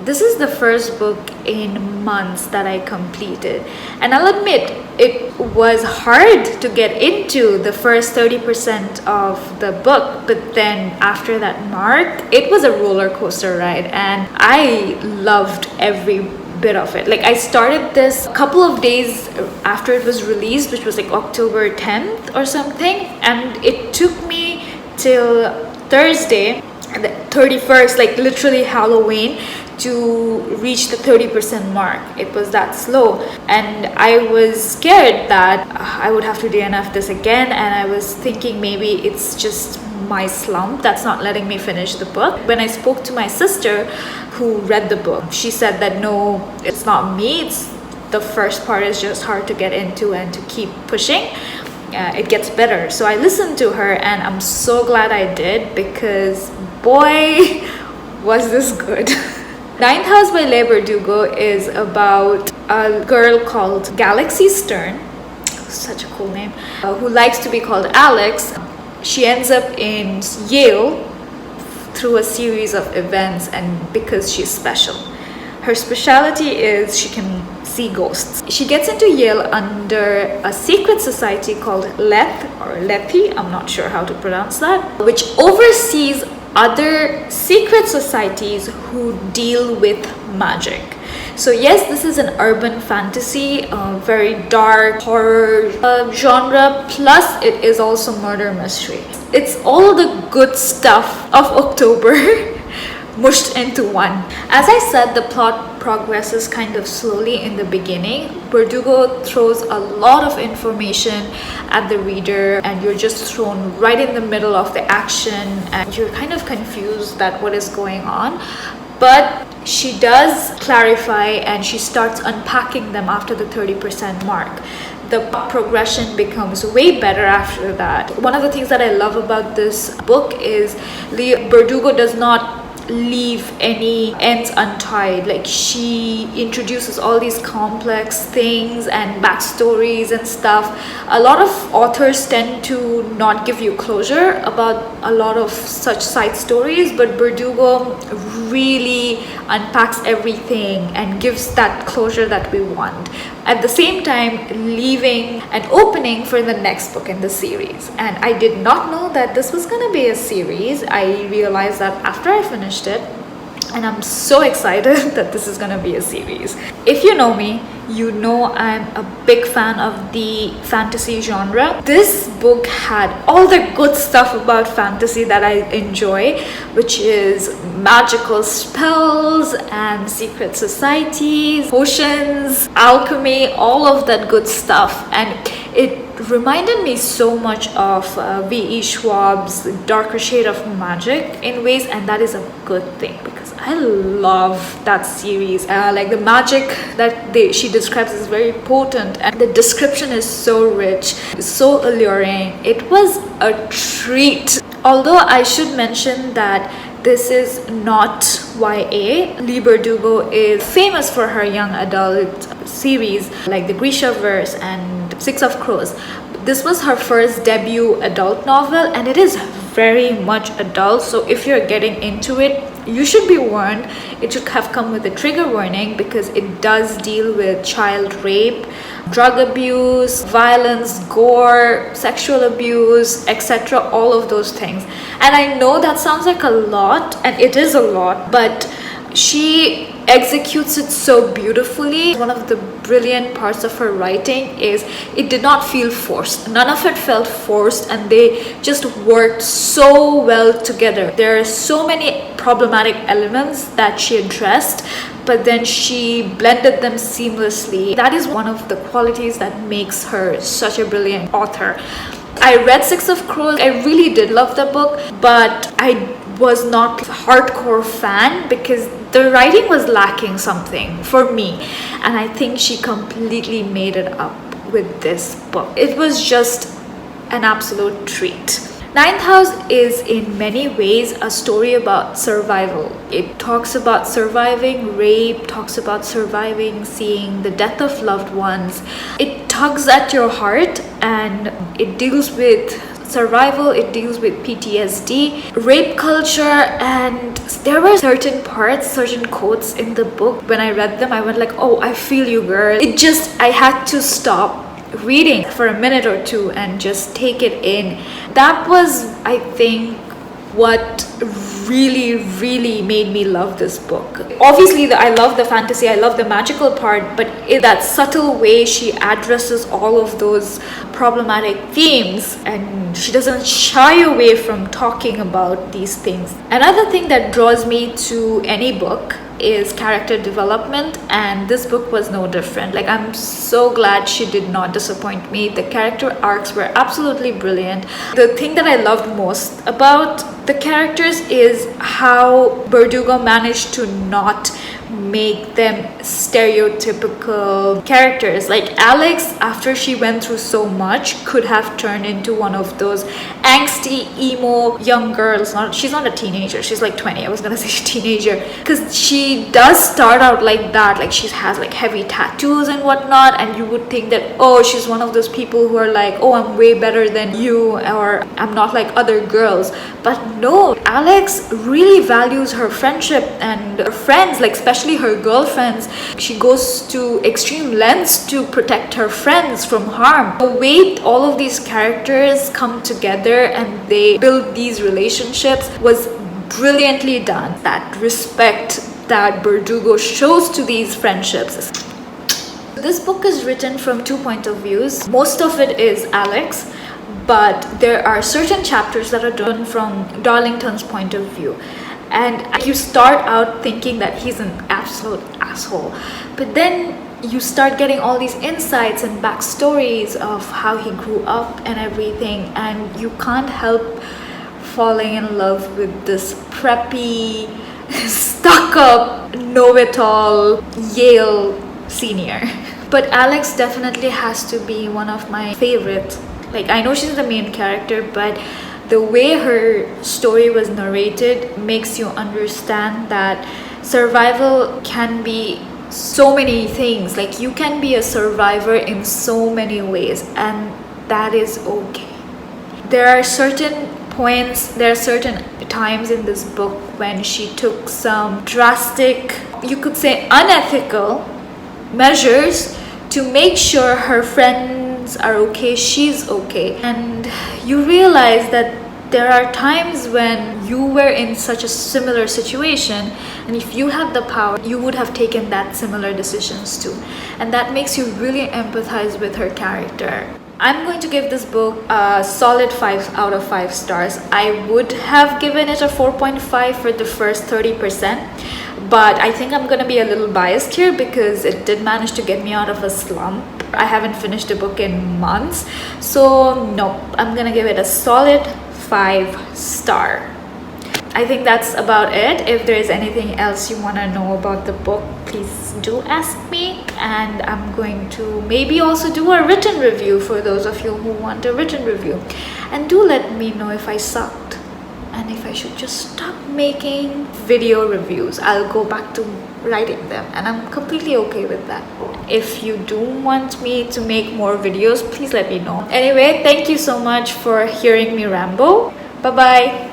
This is the first book in months that I completed, and I'll admit it was hard to get into the first 30% of the book, but then after that mark, it was a roller coaster ride, and I loved every bit of it. Like, I started this a couple of days after it was released, which was like October 10th or something, and it took me till Thursday, the 31st, like literally Halloween, to reach the 30% mark. It was that slow, and I was scared that I would have to DNF this again, and I was thinking maybe it's just my slump that's not letting me finish the book. When I spoke to my sister who read the book, she said that no, it's not me, it's the first part is just hard to get into, and to keep pushing it gets better. So I listened to her, and I'm so glad I did, because boy was this good. Ninth House by Leigh Bardugo is about a girl called Galaxy Stern, such a cool name, who likes to be called Alex. She ends up in Yale through a series of events, and because she's special. Her specialty is she can see ghosts. She gets into Yale under a secret society called Lethe, I'm not sure how to pronounce that, which oversees other secret societies who deal with magic. So yes, this is an urban fantasy, very dark horror genre, plus it is also murder mystery. It's all the good stuff of October mushed into one. As I said, the plot progresses kind of slowly in the beginning. Bardugo throws a lot of information at the reader, and you're just thrown right in the middle of the action, and you're kind of confused at what is going on. But she does clarify, and she starts unpacking them after the 30% mark. The progression becomes way better after that. One of the things that I love about this book is Leigh Bardugo does not leave any ends untied. Like, she introduces all these complex things and backstories and stuff. A lot of authors tend to not give you closure about a lot of such side stories, but Bardugo really unpacks everything and gives that closure that we want, at the same time leaving an opening for the next book in the series. And I did not know that this was going to be a series. I realized that after I finished it, and I'm so excited that this is going to be a series. If you know me, you know I'm a big fan of the fantasy genre. This book had all the good stuff about fantasy that I enjoy, which is magical spells and secret societies, potions, alchemy, all of that good stuff. And it reminded me so much of V.E. Schwab's Darker Shade of Magic in ways, and that is a good thing, because I love that series. Like, the magic that she describes is very potent, and the description is so rich, so alluring. It was a treat. Although I should mention that this is not YA. Leigh Bardugo is famous for her young adult series like the Grishaverse and Six of Crows. This was her first debut adult novel, and it is very much adult. So if you're getting into it, you should be warned. It should have come with a trigger warning, because it does deal with child rape, drug abuse, violence, gore, sexual abuse, etc. All of those things. And I know that sounds like a lot, and it is a lot, but she executes it so beautifully. One of the brilliant parts of her writing is it did not feel forced. None of it felt forced, and they just worked so well together. There are so many problematic elements that she addressed, but then she blended them seamlessly. That is one of the qualities that makes her such a brilliant author. I read Six of Crows. I really did love the book, but I was not a hardcore fan because the writing was lacking something for me, and I think she completely made it up with this book. It was just an absolute treat. Ninth House is in many ways a story about survival. It talks about surviving rape, talks about surviving seeing the death of loved ones. It tugs at your heart, and it deals with survival, it deals with PTSD, rape culture, and there were certain parts, certain quotes in the book. When I read them, I went like, oh, I feel you, girl. I had to stop reading for a minute or two and just take it in. That was, I think, what really made me love this book. Obviously, I love the fantasy, I love the magical part, but in that subtle way she addresses all of those problematic themes, and she doesn't shy away from talking about these things. Another thing that draws me to any book is character development, and this book was no different. Like, I'm so glad she did not disappoint me. The character arcs were absolutely brilliant. The thing that I loved most about the characters is how Bardugo managed to not make them stereotypical characters. Like Alex, after she went through so much, could have turned into one of those angsty, emo young girls. She's not a teenager, she's like 20. I was gonna say teenager, because she does start out like that. Like, she has like heavy tattoos and whatnot, and you would think that, oh, she's one of those people who are like, oh, I'm way better than you, or I'm not like other girls. But no, Alex really values her friendship and her friends, like especially her girlfriends. She goes to extreme lengths to protect her friends from harm. The way all of these characters come together and they build these relationships was brilliantly done. That respect that Bardugo shows to these friendships. This book is written from 2 points of views. Most of it is Alex, but there are certain chapters that are done from Darlington's point of view. And you start out thinking that he's an absolute asshole, but then you start getting all these insights and backstories of how he grew up and everything, and you can't help falling in love with this preppy, stuck-up, know-it-all Yale senior. But Alex definitely has to be one of my favorites. Like, I know she's the main character, but the way her story was narrated makes you understand that survival can be so many things. Like, you can be a survivor in so many ways, and that is okay. There are certain times in this book when she took some drastic, you could say unethical measures to make sure her friends are okay, she's okay. And you realize that there are times when you were in such a similar situation, and if you had the power, you would have taken that similar decisions too. And that makes you really empathize with her character. I'm going to give this book a solid 5 out of 5 stars. I would have given it a 4.5 for the first 30%. But I think I'm gonna be a little biased here because it did manage to get me out of a slump. I haven't finished a book in months, so no, I'm gonna give it a solid 5 star. I think that's about it. If there is anything else you want to know about the book, please do ask me, and I'm going to maybe also do a written review for those of you who want a written review. And do let me know if I sucked and if I should just stop making video reviews. I'll go back to writing them, and I'm completely okay with that. If you do want me to make more videos, please let me know. Anyway, thank you so much for hearing me ramble. Bye bye.